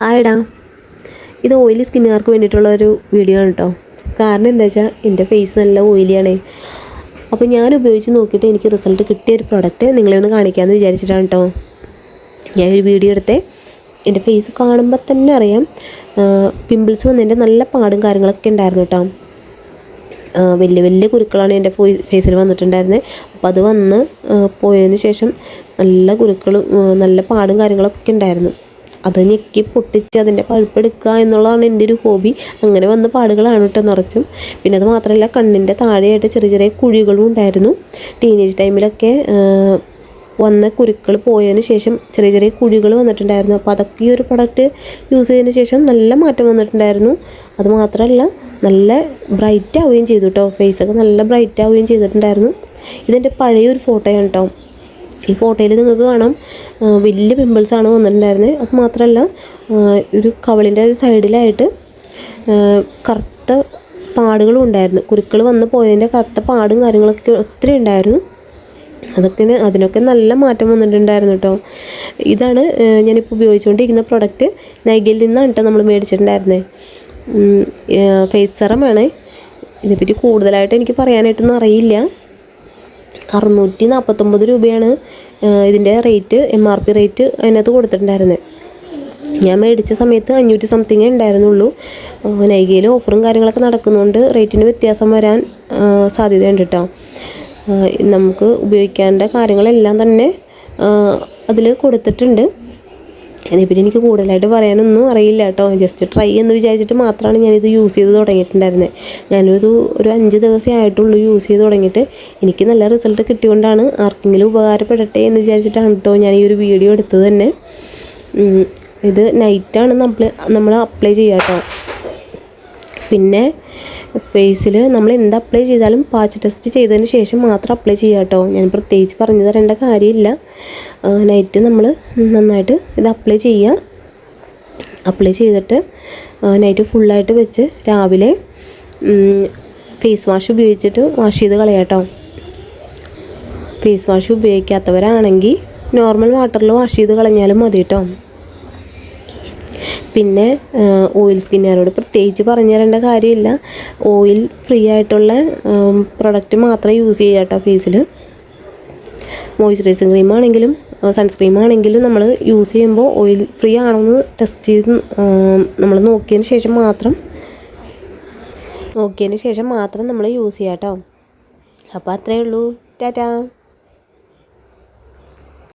ആയിടാ ഇത് ഓയിലി സ്കിന്നുകാർക്ക് വേണ്ടിയിട്ടുള്ള ഒരു വീഡിയോ ആണ് കേട്ടോ. കാരണം എന്താ വെച്ചാൽ എൻ്റെ ഫേസ് നല്ല ഓയിലിയാണേ. അപ്പോൾ ഞാൻ ഉപയോഗിച്ച് നോക്കിയിട്ട് എനിക്ക് റിസൾട്ട് കിട്ടിയ ഒരു പ്രൊഡക്റ്റ് നിങ്ങളെ ഒന്ന് കാണിക്കാമെന്ന് വിചാരിച്ചിട്ടാണ് കേട്ടോ ഞാനൊരു വീഡിയോ എടുത്തേ. എൻ്റെ ഫേസ് കാണുമ്പോൾ തന്നെ അറിയാം പിമ്പിൾസ് വന്നതിൻ്റെ നല്ല പാടും കാര്യങ്ങളൊക്കെ ഉണ്ടായിരുന്നു കേട്ടോ. വലിയ വലിയ കുരുക്കളാണ് എൻ്റെ ഫേസിൽ വന്നിട്ടുണ്ടായിരുന്നത്. അപ്പോൾ അത് വന്ന് പോയതിന് ശേഷം നല്ല കുരുക്കളും നല്ല പാടും കാര്യങ്ങളൊക്കെ ഉണ്ടായിരുന്നു. അത് ഞെക്കി പൊട്ടിച്ച് അതിൻ്റെ പഴുപ്പെടുക്കുക എന്നുള്ളതാണ് എൻ്റെ ഒരു ഹോബി. അങ്ങനെ വന്ന പാടുകളാണ് കേട്ടോ നിറച്ചും. പിന്നെ അത് മാത്രമല്ല കണ്ണിൻ്റെ താഴെയായിട്ട് ചെറിയ ചെറിയ കുഴികളും ഉണ്ടായിരുന്നു. ടീനേജ് ടൈമിലൊക്കെ വന്ന കുരുക്കൾ പോയതിന് ശേഷം ചെറിയ ചെറിയ കുഴികൾ വന്നിട്ടുണ്ടായിരുന്നു. അപ്പോൾ അതൊക്കെ ഈ ഒരു പ്രൊഡക്റ്റ് യൂസ് ചെയ്തതിന് ശേഷം നല്ല മാറ്റം വന്നിട്ടുണ്ടായിരുന്നു. അതുമാത്രമല്ല നല്ല ബ്രൈറ്റ് ആവുകയും ചെയ്തു കേട്ടോ. ഫേസൊക്കെ നല്ല ബ്രൈറ്റ് ആവുകയും ചെയ്തിട്ടുണ്ടായിരുന്നു. ഇതെൻ്റെ പഴയൊരു ഫോട്ടോയാണ് കേട്ടോ. ഈ ഫോട്ടോയിൽ നിങ്ങൾക്ക് കാണാം വലിയ പിമ്പിൾസാണ് വന്നിട്ടുണ്ടായിരുന്നത്. അത് മാത്രമല്ല ഒരു കവളിൻ്റെ ഒരു സൈഡിലായിട്ട് കറുത്ത പാടുകളും ഉണ്ടായിരുന്നു. കുരുക്കൾ വന്ന് പോയതിൻ്റെ കറുത്ത പാടും കാര്യങ്ങളൊക്കെ ഒത്തിരി ഉണ്ടായിരുന്നു. അതിനൊക്കെ നല്ല മാറ്റം വന്നിട്ടുണ്ടായിരുന്നു കേട്ടോ. ഇതാണ് ഞാനിപ്പോൾ ഉപയോഗിച്ചുകൊണ്ടിരിക്കുന്ന പ്രൊഡക്റ്റ്. നൈകയിൽ നിന്നാണ് കേട്ടോ നമ്മൾ മേടിച്ചിട്ടുണ്ടായിരുന്നത്. ഫേസ് സെറമാണ്. ഇതിനെപ്പറ്റി കൂടുതലായിട്ട് എനിക്ക് പറയാനായിട്ടൊന്നും അറിയില്ല. 649 രൂപയാണ് ഇതിൻ്റെ റേറ്റ്. MRP റേറ്റ് അതിനകത്ത് കൊടുത്തിട്ടുണ്ടായിരുന്നത്. ഞാൻ മേടിച്ച സമയത്ത് 500 സംതിങ്ങേ ഉണ്ടായിരുന്നുള്ളൂ. നൈകയിൽ ഓഫറും കാര്യങ്ങളൊക്കെ നടക്കുന്നതുകൊണ്ട് റേറ്റിന് വ്യത്യാസം വരാൻ സാധ്യതയുണ്ട് കേട്ടോ. നമുക്ക് ഉപയോഗിക്കേണ്ട കാര്യങ്ങളെല്ലാം തന്നെ അതിൽ കൊടുത്തിട്ടുണ്ട്. അതിനെപ്പറ്റി എനിക്ക് കൂടുതലായിട്ട് പറയാനൊന്നും അറിയില്ല കേട്ടോ. ജസ്റ്റ് ട്രൈ എന്ന് വിചാരിച്ചിട്ട് മാത്രമാണ് ഞാനിത് യൂസ് ചെയ്ത് തുടങ്ങിയിട്ടുണ്ടായിരുന്നത്. ഒരു 5 ദിവസമേ ആയിട്ടുള്ളൂ യൂസ് ചെയ്ത് തുടങ്ങിയിട്ട്. എനിക്ക് നല്ല റിസൾട്ട് കിട്ടിയോണ്ടാണ്, ആർക്കെങ്കിലും ഉപകാരപ്പെടട്ടെ എന്ന് വിചാരിച്ചിട്ടാണ് കേട്ടോ ഞാൻ ഈ ഒരു വീഡിയോ എടുത്തത് തന്നെ. ഇത് നൈറ്റാണ് നമ്മൾ അപ്ലൈ ചെയ്യുക കേട്ടോ. പിന്നെ ഫേസിൽ നമ്മൾ എന്ത് അപ്ലൈ ചെയ്താലും പാച്ച് ടെസ്റ്റ് ചെയ്തതിന് ശേഷം മാത്രം അപ്ലൈ ചെയ്യുക കേട്ടോ. ഞാൻ പ്രത്യേകിച്ച് പറഞ്ഞു തരേണ്ട കാര്യമില്ല. നൈറ്റ് നമ്മൾ നന്നായിട്ട് ഇത് അപ്ലൈ ചെയ്യാം. അപ്ലൈ ചെയ്തിട്ട് നൈറ്റ് ഫുള്ളായിട്ട് വെച്ച് രാവിലെ ഫേസ് വാഷ് ഉപയോഗിച്ചിട്ട് വാഷ് ചെയ്ത് കളയാം കേട്ടോ. ഫേസ് വാഷ് ഉപയോഗിക്കാത്തവരാണെങ്കിൽ നോർമൽ വാട്ടറിൽ വാഷ് ചെയ്ത് കളഞ്ഞാലും മതി കേട്ടോ. പിന്നെ ഓയിൽ സ്കിന്നുകാരോട് പ്രത്യേകിച്ച് പറഞ്ഞു തരേണ്ട കാര്യമില്ല. ഓയിൽ ഫ്രീ ആയിട്ടുള്ള പ്രൊഡക്റ്റ് മാത്രമേ യൂസ് ചെയ്യുക കേട്ടോ ഫേസിൽ. മോയ്സ്ചറൈസിങ് ക്രീമാണെങ്കിലും സൺസ്ക്രീം ആണെങ്കിലും നമ്മൾ യൂസ് ചെയ്യുമ്പോൾ ഓയിൽ ഫ്രീ ആണെന്ന് ടെസ്റ്റ് ചെയ്ത് നമ്മൾ നോക്കിയതിന് ശേഷം മാത്രം നമ്മൾ യൂസ് ചെയ്യാം കേട്ടോ. അപ്പോൾ അത്രയേ ഉള്ളൂ. ടാറ്റാ.